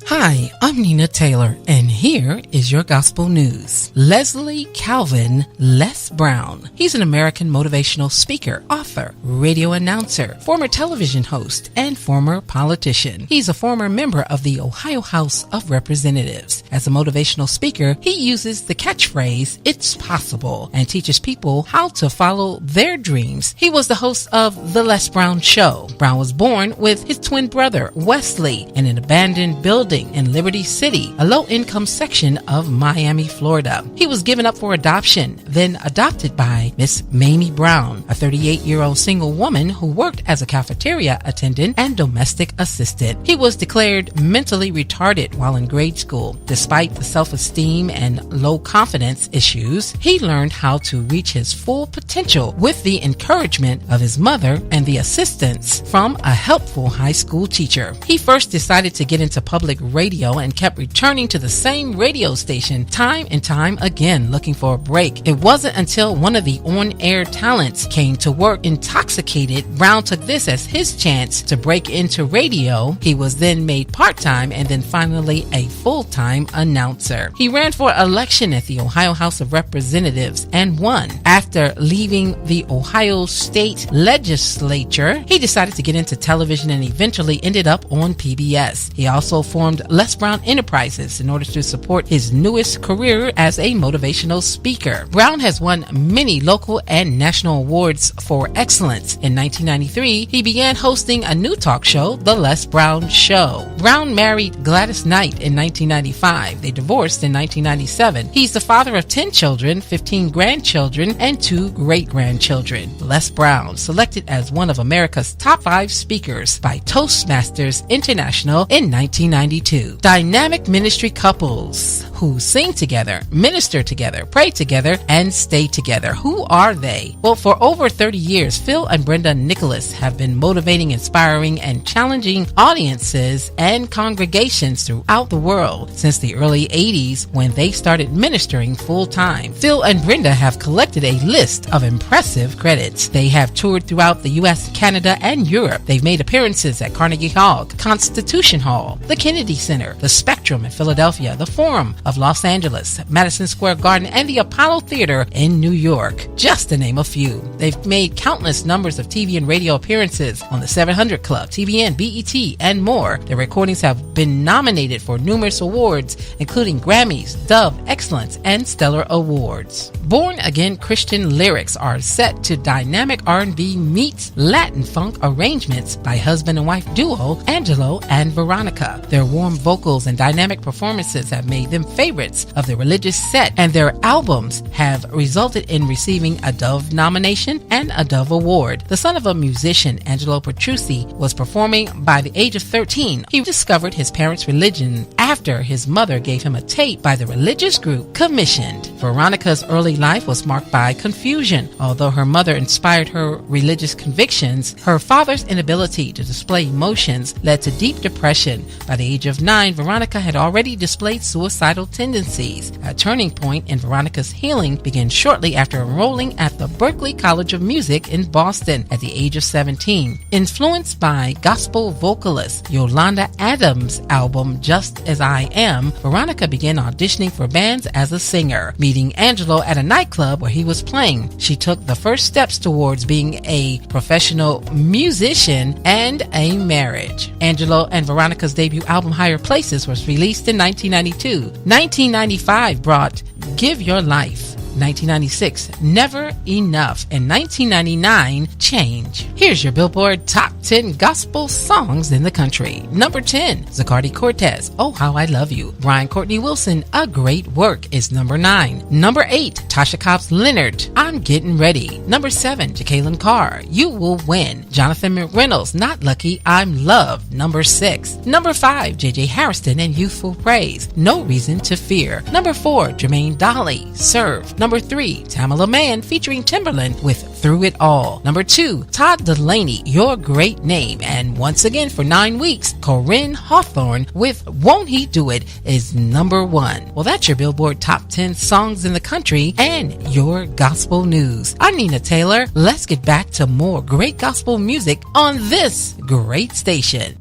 Hi, I'm Nina Taylor, and here is your gospel news. Leslie Calvin Les Brown. He's an American motivational speaker, author, radio announcer, former television host, and former politician. He's a former member of the Ohio House of Representatives. As a motivational speaker, he uses the catchphrase, "It's possible," and teaches people how to follow their dreams. He was the host of The Les Brown Show. Brown was born with his twin brother, Wesley, in an abandoned building in Liberty City, a low-income section of Miami, Florida. He was given up for adoption, then adopted by Miss Mamie Brown, a 38-year-old single woman who worked as a cafeteria attendant and domestic assistant. He was declared mentally retarded while in grade school. Despite the self-esteem and low confidence issues, he learned how to reach his full potential with the encouragement of his mother and the assistance from a helpful high school teacher. He first decided to get into public radio and kept returning to the same radio station time and time again looking for a break. It wasn't until one of the on-air talents came to work intoxicated, Brown took this as his chance to break into radio. He was then made part-time and then finally a full-time announcer. He ran for election at the Ohio House of Representatives and won. After leaving the Ohio State Legislature, he decided to get into television and eventually ended up on PBS. He also formed Les Brown Enterprises in order to support his newest career as a motivational speaker. Brown has won many local and national awards for excellence. In 1993, he began hosting a new talk show, The Les Brown Show. Brown married Gladys Knight in 1995. They divorced in 1997. He's the father of 10 children, 15 grandchildren, and 2 great-grandchildren. Les Brown, selected as one of America's top 5 speakers by Toastmasters International in 1992. Dynamic ministry couples who sing together, minister together, pray together, and stay together. Who are they? Well, for over 30 years, Phil and Brenda Nicholas have been motivating, inspiring, and challenging audiences and congregations throughout the world since the early 80s when they started ministering full-time. Phil and Brenda have collected a list of impressive credits. They have toured throughout the U.S., Canada, and Europe. They've made appearances at Carnegie Hall, Constitution Hall, the Kennedy Center, the Spectrum in Philadelphia, the Forum of Los Angeles, Madison Square Garden, and the Apollo Theater in New York, just to name a few. They've made countless numbers of TV and radio appearances on the 700 Club, TBN, BET, and more. Their recordings have been nominated for numerous awards, including Grammys, Dove Excellence, and Stellar Awards. Born Again Christian lyrics are set to dynamic R&B meets Latin funk arrangements by husband and wife duo Angelo and Veronica. Their warm vocals and dynamic performances have made them favorites of the religious set, and their albums have resulted in receiving a Dove nomination and a Dove Award. The son of a musician, Angelo Petrucci, was performing by the age of 13. He discovered his parents' religion after his mother gave him a tape by the religious group Commissioned. Veronica's early life was marked by confusion. Although her mother inspired her religious convictions, her father's inability to display emotions led to deep depression. By the age of 9, Veronica had already displayed suicidal tendencies. A turning point in Veronica's healing began shortly after enrolling at the Berklee College of Music in Boston at the age of 17. Influenced by gospel vocalist Yolanda Adams' album Just As I Am, Veronica began auditioning for bands as a singer. Meeting Angelo at a nightclub where he was playing, she took the first steps towards being a professional musician and a marriage. Angelo and Veronica's debut album Higher Places was released in 1992. 1995 brought Give Your Life. 1996, Never Enough, and 1999, Change. Here's your Billboard Top 10 Gospel Songs in the Country. Number 10, Zacardi Cortez, Oh How I Love You. Brian Courtney Wilson, A Great Work is number 9. Number 8, Tasha Cobbs Leonard, I'm Getting Ready. Number 7, Jacqueline Carr, You Will Win. Jonathan McReynolds, Not Lucky, I'm Loved. Number 6. Number 5, J.J. Harrison and Youthful Praise, No Reason to Fear. Number 4, Jermaine Dolly, Serve. Number 3, Tamala Mann featuring Timberland with Through It All. Number 2, Todd Delaney, Your Great Name. And once again for 9 weeks, Corinne Hawthorne with Won't He Do It is number 1. Well, that's your Billboard Top 10 Songs in the Country and your gospel news. I'm Nina Taylor. Let's get back to more great gospel music on this great station.